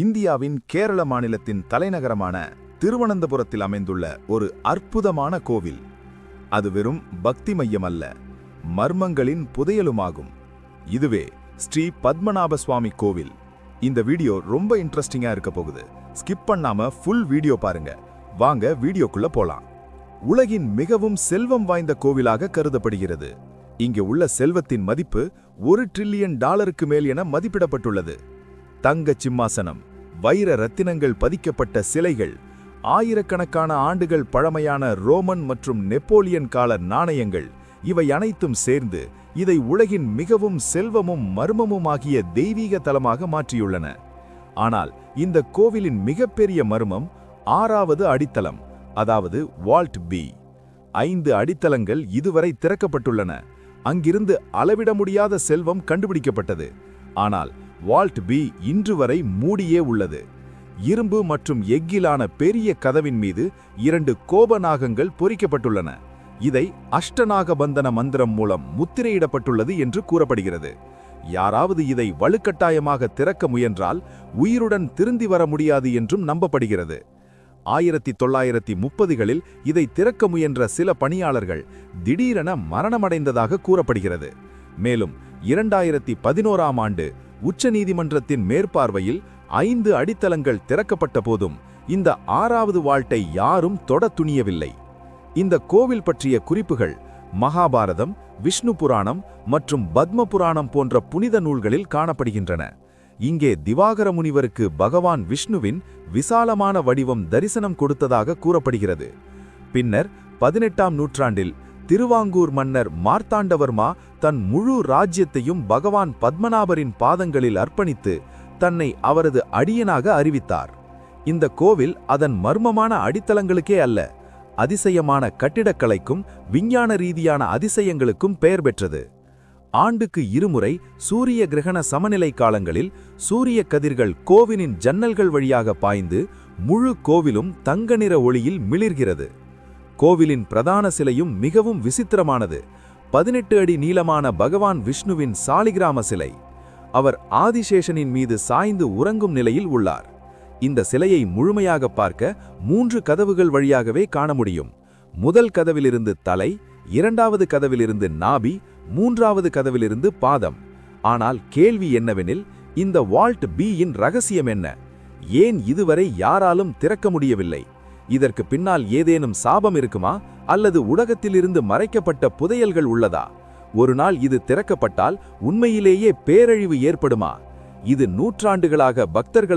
இந்தியாவின் கேரள மாநிலத்தின் தலைநகரமான திருவனந்தபுரத்தில் அமைந்துள்ள ஒரு அற்புதமான கோவில். அது வெறும் பக்தி மையம் அல்ல, மர்மங்களின் புதையலுமாகும். இதுவே ஸ்ரீ பத்மநாப சுவாமி கோவில். இந்த வீடியோ ரொம்ப இன்ட்ரெஸ்டிங்கா இருக்க போகுது. ஸ்கிப் பண்ணாம ஃபுல் வீடியோ பாருங்க. வாங்க வீடியோக்குள்ள போலாம். உலகின் மிகவும் செல்வம் வாய்ந்த கோவிலாக கருதப்படுகிறது. இங்கே உள்ள செல்வத்தின் மதிப்பு $1 டிரில்லியன் மேல் என மதிப்பிடப்பட்டுள்ளது. தங்க சிம்மாசனம், வைர ரத்தினங்கள் பதிக்கப்பட்ட சிலைகள், ஆயிரக்கணக்கான ஆண்டுகள் பழமையான ரோமன் மற்றும் நெப்போலியன் கால நாணயங்கள், இவை அனைத்தும் சேர்ந்து இதை உலகின் மிகவும் செல்வமும் மர்மமுமாகிய தெய்வீக தலமாக மாற்றியுள்ளன. ஆனால் இந்த கோவிலின் மிகப்பெரிய மர்மம் 6வது அடித்தளம், அதாவது வால்ட் பி. 5 அடித்தளங்கள் இதுவரை திறக்கப்பட்டுள்ளன. அங்கிருந்து அளவிட முடியாத செல்வம் கண்டுபிடிக்கப்பட்டது. ஆனால் வால்ட் பி இன்று வரை மூடியே உள்ளது. இரும்பு மற்றும் எஃகிலான பெரிய கதவின் மீது 2 கோபநாகங்கள் பொறிக்கப்பட்டுள்ளன. இதை அஷ்டநாகபந்தன மந்திரம் மூலம் முத்திரையிடப்பட்டுள்ளது என்று கூறப்படுகிறது. யாராவது இதை வலுக்கட்டாயமாக திறக்க முயன்றால் உயிருடன் திரும்பி வர முடியாது என்றும் நம்பப்படுகிறது. 1930களில் இதை திறக்க முயன்ற சில பணியாளர்கள் திடீரென மரணமடைந்ததாக கூறப்படுகிறது. மேலும் 2011ஆம் ஆண்டு உச்சநீதிமன்றத்தின் மேற்பார்வையில் 5 அடித்தளங்கள் திறக்கப்பட்ட போதும் இந்த 6வது வால்ட்டை யாரும் தொட துணியவில்லை. இந்த கோவில் பற்றிய குறிப்புகள் மகாபாரதம், விஷ்ணு புராணம் மற்றும் பத்ம புராணம் போன்ற புனித நூல்களில் காணப்படுகின்றன. இங்கே திவாகர முனிவருக்கு பகவான் விஷ்ணுவின் விசாலமான வடிவம் தரிசனம் கொடுத்ததாக கூறப்படுகிறது. பின்னர் 18ஆம் நூற்றாண்டில் திருவாங்கூர் மன்னர் மார்த்தாண்டவர்மா தன் முழு ராஜ்யத்தையும் பகவான் பத்மநாபரின் பாதங்களில் அர்ப்பணித்து தன்னை அவரது அடியனாக அறிவித்தார். இந்த கோவில் அதன் மர்மமான அடித்தளங்களுக்கே அல்ல, அதிசயமான கட்டிடக்கலைக்கும் விஞ்ஞான ரீதியான அதிசயங்களுக்கும் பெயர் பெற்றது. ஆண்டுக்கு 2 முறை சூரிய கிரகண சமநிலை காலங்களில் சூரிய கதிர்கள் கோவிலின் ஜன்னல்கள் வழியாக பாய்ந்து முழு கோவிலும் தங்க நிற ஒளியில் மிளிர்கிறது. கோவிலின் பிரதான சிலையும் மிகவும் விசித்திரமானது. 18 அடி நீளமான பகவான் விஷ்ணுவின் சாலிகிராம சிலை. அவர் ஆதிசேஷனின் மீது சாய்ந்து உறங்கும் நிலையில் உள்ளார். இந்த சிலையை முழுமையாக பார்க்க 3 கதவுகள் வழியாகவே காண முடியும். முதல் கதவிலிருந்து தலை, 2வது கதவிலிருந்து நாபி, 3வது கதவிலிருந்து பாதம். ஆனால் கேள்வி என்னவெனில், இந்த வால்ட் பியின் ரகசியம் என்ன? ஏன் இதுவரை யாராலும் திறக்க முடியவில்லை? இதற்கு பின்னால் ஏதேனும் சாபம் இருக்குமா, அல்லது உலகத்திலிருந்து மறைக்கப்பட்ட புதையல்கள் உள்ளதா? ஒரு நாள் இது திறக்கப்பட்டால் உண்மையிலேயே பேரழிவு ஏற்படுமா? இது நூற்றாண்டுகளாக பக்தர்களை